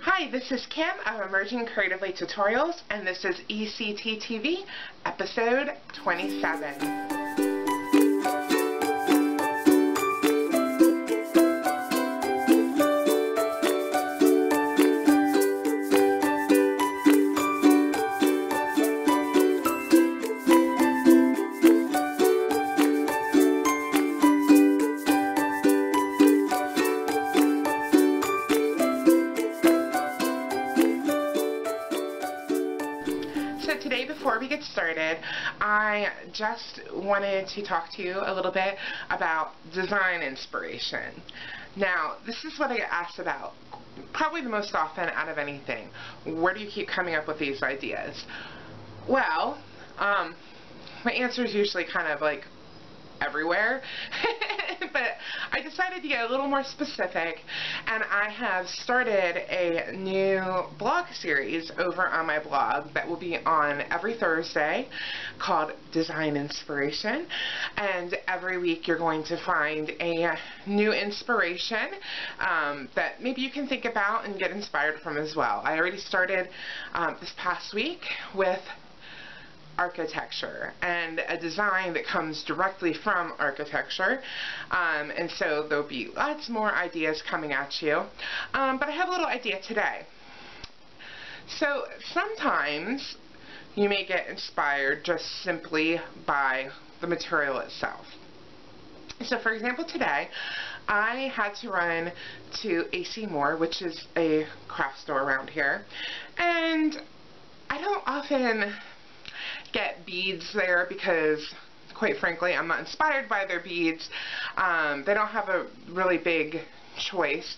Hi, this is Kim of Emerging Creatively Tutorials, and this is ECT TV, episode 27. So today, before we get started, I just wanted to talk to you a little bit about design inspiration. Now, this is what I get asked about probably the most often out of anything. Where do you keep coming up with these ideas? Well, my answer is usually kind of like everywhere. But I decided to get a little more specific, and I have started a new blog series over on my blog that will be on every Thursday called Design Inspiration, and every week you're going to find a new inspiration that maybe you can think about and get inspired from as well. I already started this past week with architecture and a design that comes directly from architecture, and so there'll be lots more ideas coming at you, but I have a little idea today. So sometimes you may get inspired just simply by the material itself. So for example, today I had to run to AC Moore, which is a craft store around here, and I don't often get beads there because, quite frankly, I'm not inspired by their beads. They don't have a really big choice,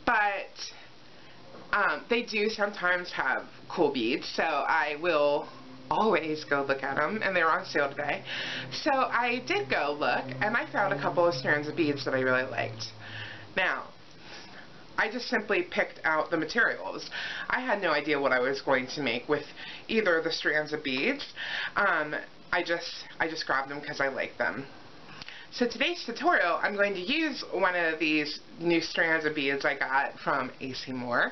but they do sometimes have cool beads, so I will always go look at them, and they were on sale today. So I did go look, and I found a couple of strands of beads that I really liked. Now, I just simply picked out the materials. I had no idea what I was going to make with either of the strands of beads. I just grabbed them because I like them. So today's tutorial, I'm going to use one of these new strands of beads I got from AC Moore,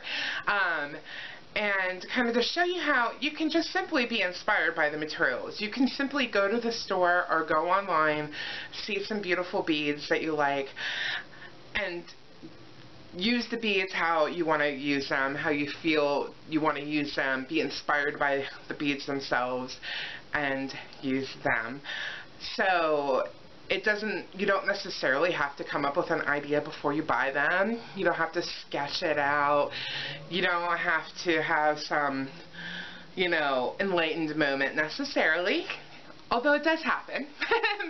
and kind of to show you how you can just simply be inspired by the materials. You can simply go to the store or go online, see some beautiful beads that you like, and use the beads how you want to use them, how you feel you want to use them, be inspired by the beads themselves, and use them. So you don't necessarily have to come up with an idea before you buy them. You don't have to sketch it out. You don't have to have some, enlightened moment necessarily. Although it does happen.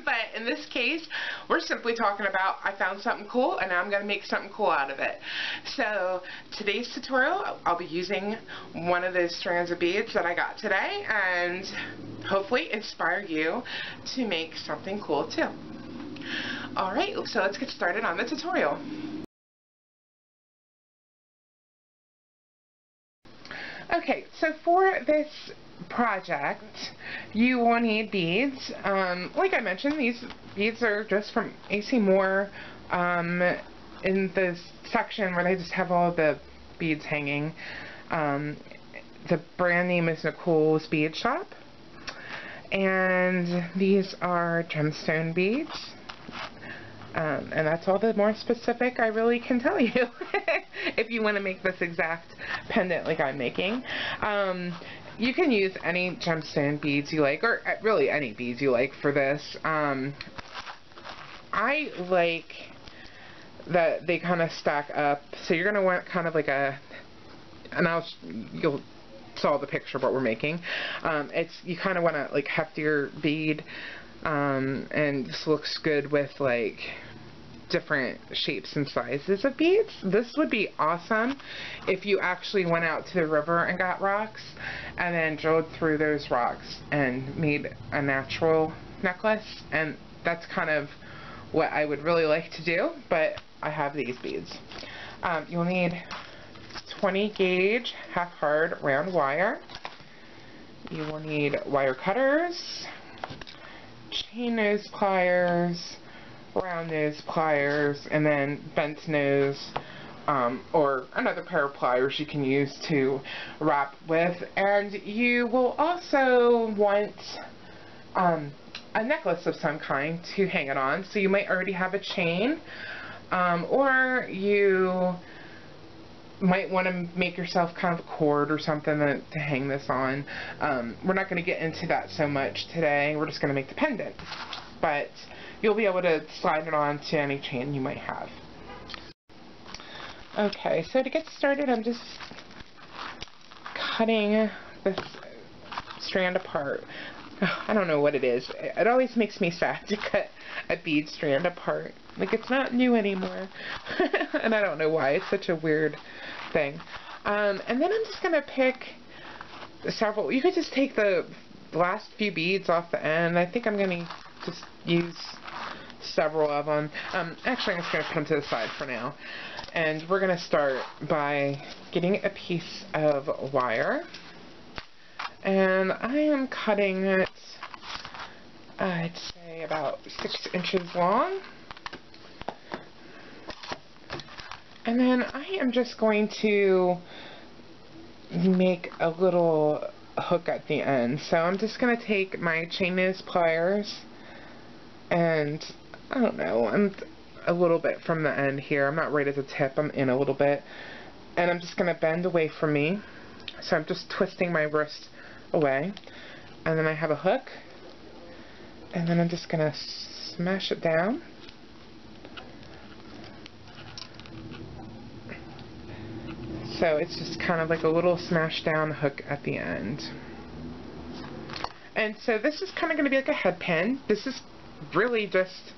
But in this case, we're simply talking about I found something cool and now I'm going to make something cool out of it. So today's tutorial, I'll be using one of those strands of beads that I got today and hopefully inspire you to make something cool too. Alright, so let's get started on the tutorial. Okay, so for this project, you will need beads. Like I mentioned, these beads are just from AC Moore, in the section where they just have all the beads hanging. The brand name is Nicole's Bead Shop, and these are gemstone beads. And that's all the more specific I really can tell you if you want to make this exact pendant like I'm making. You can use any gemstone beads you like, or really any beads you like for this. I like that they kind of stack up, so you're going to want kind of like a, and you'll saw the picture of what we're making. You kind of want a like heftier bead, and this looks good with like different shapes and sizes of beads. This would be awesome if you actually went out to the river and got rocks and then drilled through those rocks and made a natural necklace, and that's kind of what I would really like to do, but I have these beads. You'll need 20 gauge half hard round wire. You will need wire cutters, chain nose pliers, round nose pliers, and then bent nose or another pair of pliers you can use to wrap with. And you will also want a necklace of some kind to hang it on. So you might already have a chain, or you might want to make yourself kind of a cord or something to hang this on. We're not going to get into that so much today. We're just going to make the pendant. But you'll be able to slide it on to any chain you might have. Okay, so to get started, I'm just cutting this strand apart. I don't know what it is. It always makes me sad to cut a bead strand apart. Like, it's not new anymore. And I don't know why. It's such a weird thing. And then I'm just going to pick several. You could just take the last few beads off the end. I think I'm going to just use several of them. Actually, I'm just going to put them to the side for now. And we're going to start by getting a piece of wire. And I am cutting it, I'd say about 6 inches long. And then I am just going to make a little hook at the end. So I'm just going to take my chain nose pliers and, I don't know, I'm a little bit from the end here. I'm not right at the tip, I'm in a little bit. And I'm just going to bend away from me. So I'm just twisting my wrist away. And then I have a hook. And then I'm just going to smash it down. So it's just kind of like a little smash down hook at the end. And so this is kind of going to be like a head pin. This is really just,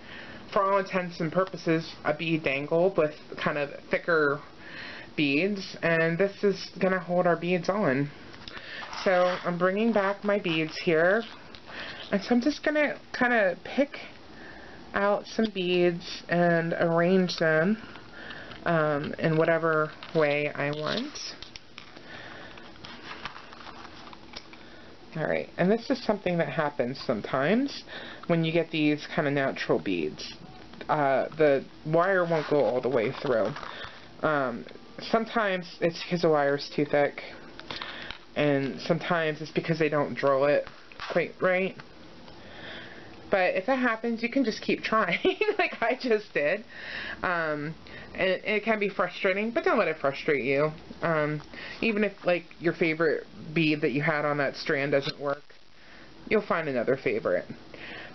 for all intents and purposes, a bead dangle with kind of thicker beads. And this is going to hold our beads on. So I'm bringing back my beads here. And so I'm just going to kind of pick out some beads and arrange them in whatever way I want. Alright, and this is something that happens sometimes when you get these kind of natural beads. The wire won't go all the way through. Sometimes it's because the wire is too thick, and sometimes it's because they don't drill it quite right. But if that happens, you can just keep trying, like I just did. And it can be frustrating, but don't let it frustrate you. Even if, like, your favorite bead that you had on that strand doesn't work, you'll find another favorite.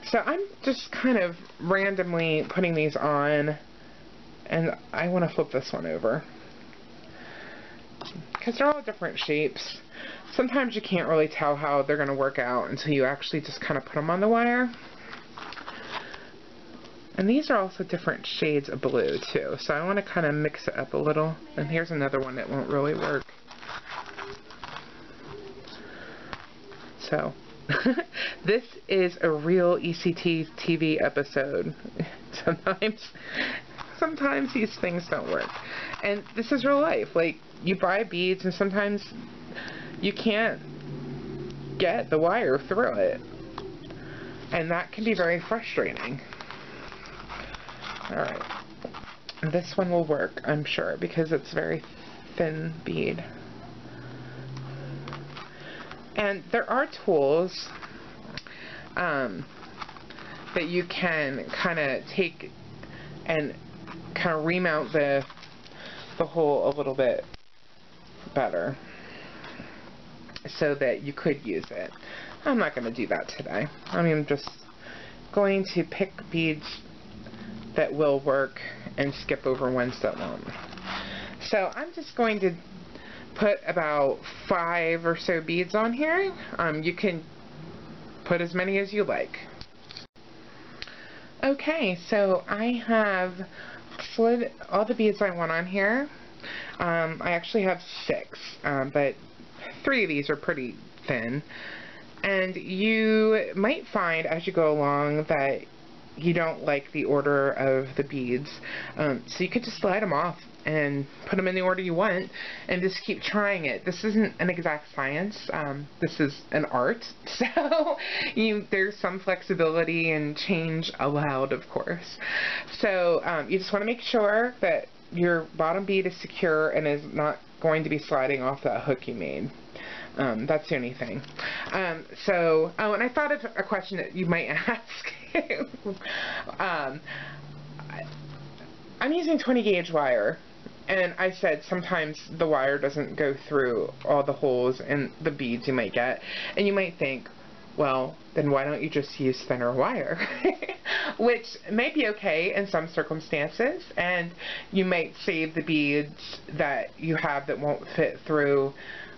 So I'm just kind of randomly putting these on, and I want to flip this one over, because they're all different shapes. Sometimes you can't really tell how they're going to work out until you actually just kind of put them on the wire. And these are also different shades of blue too, so I want to kind of mix it up a little. And here's another one that won't really work. So, this is a real ECT TV episode. Sometimes these things don't work. And this is real life. Like, you buy beads and sometimes you can't get the wire through it. And that can be very frustrating. Alright, this one will work, I'm sure, because it's very thin bead. And there are tools that you can kind of take and kind of remount the hole a little bit better so that you could use it. I'm not going to do that today. I'm just going to pick beads that will work and skip over ones that won't. So I'm just going to put about 5 or so beads on here. You can put as many as you like. Okay, so I have slid all the beads I want on here. I actually have 6, but 3 of these are pretty thin. And you might find as you go along that you don't like the order of the beads, so you could just slide them off and put them in the order you want and just keep trying it. This isn't an exact science, this is an art, so there's some flexibility and change allowed, of course. So you just want to make sure that your bottom bead is secure and is not going to be sliding off that hook you made. That's the only thing. And I thought of a question that you might ask. I'm using 20 gauge wire, and I said sometimes the wire doesn't go through all the holes and the beads you might get, and you might think, well, then why don't you just use thinner wire? Which may be okay in some circumstances, and you might save the beads that you have that won't fit through,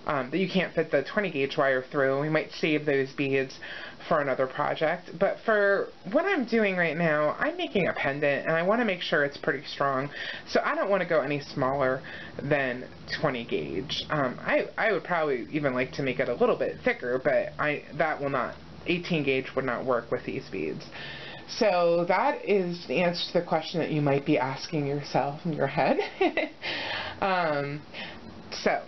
that you can't fit the 20 gauge wire through. We might save those beads for another project. But for what I'm doing right now, I'm making a pendant, and I want to make sure it's pretty strong. So I don't want to go any smaller than 20 gauge. I would probably even like to make it a little bit thicker, but that will not, 18 gauge would not work with these beads. So that is the answer to the question that you might be asking yourself in your head. So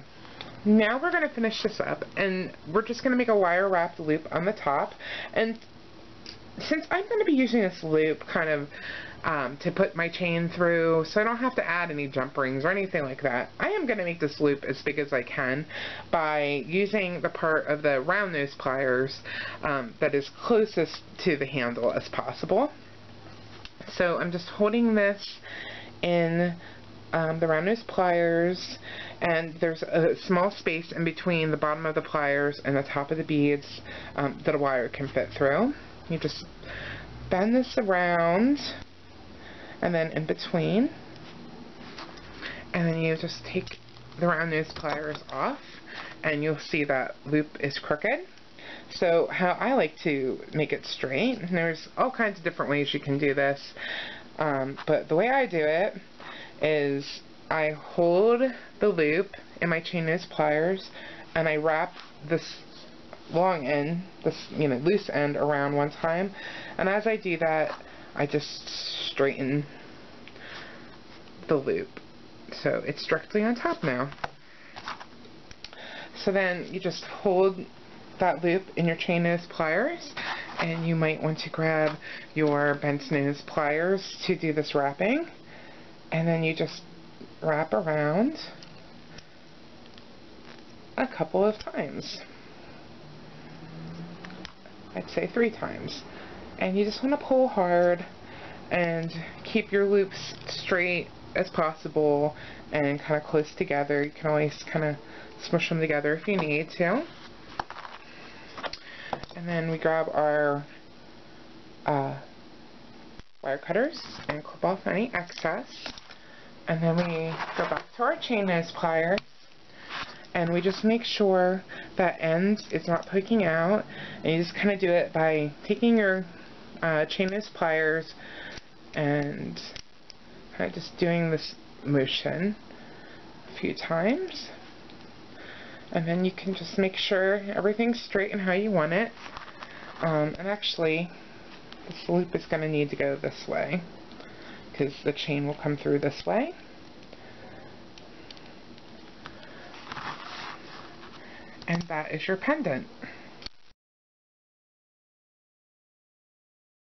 now we're going to finish this up, and we're just going to make a wire wrapped loop on the top. And since I'm going to be using this loop kind of to put my chain through, so I don't have to add any jump rings or anything like that, I am going to make this loop as big as I can by using the part of the round nose pliers that is closest to the handle as possible. So I'm just holding this in the round nose pliers, and there's a small space in between the bottom of the pliers and the top of the beads that a wire can fit through. You just bend this around, and then in between, and then you just take the round nose pliers off, and you'll see that loop is crooked. So how I like to make it straight, and there's all kinds of different ways you can do this, but the way I do it is I hold the loop in my chain nose pliers, and I wrap this long end, this loose end, around one time, and as I do that, I just straighten the loop so it's directly on top now. So then you just hold that loop in your chain nose pliers, and you might want to grab your bent nose pliers to do this wrapping, and then you just wrap around a couple of times. I'd say 3 times. And you just want to pull hard and keep your loops straight as possible and kind of close together. You can always kind of smush them together if you need to. And then we grab our wire cutters and clip off any excess. And then we go back to our chain nose pliers, and we just make sure that end is not poking out, and you just kind of do it by taking your chain nose pliers and kind of just doing this motion a few times, and then you can just make sure everything's straight and how you want it. And actually, this loop is going to need to go this way, because the chain will come through this way. And that is your pendant.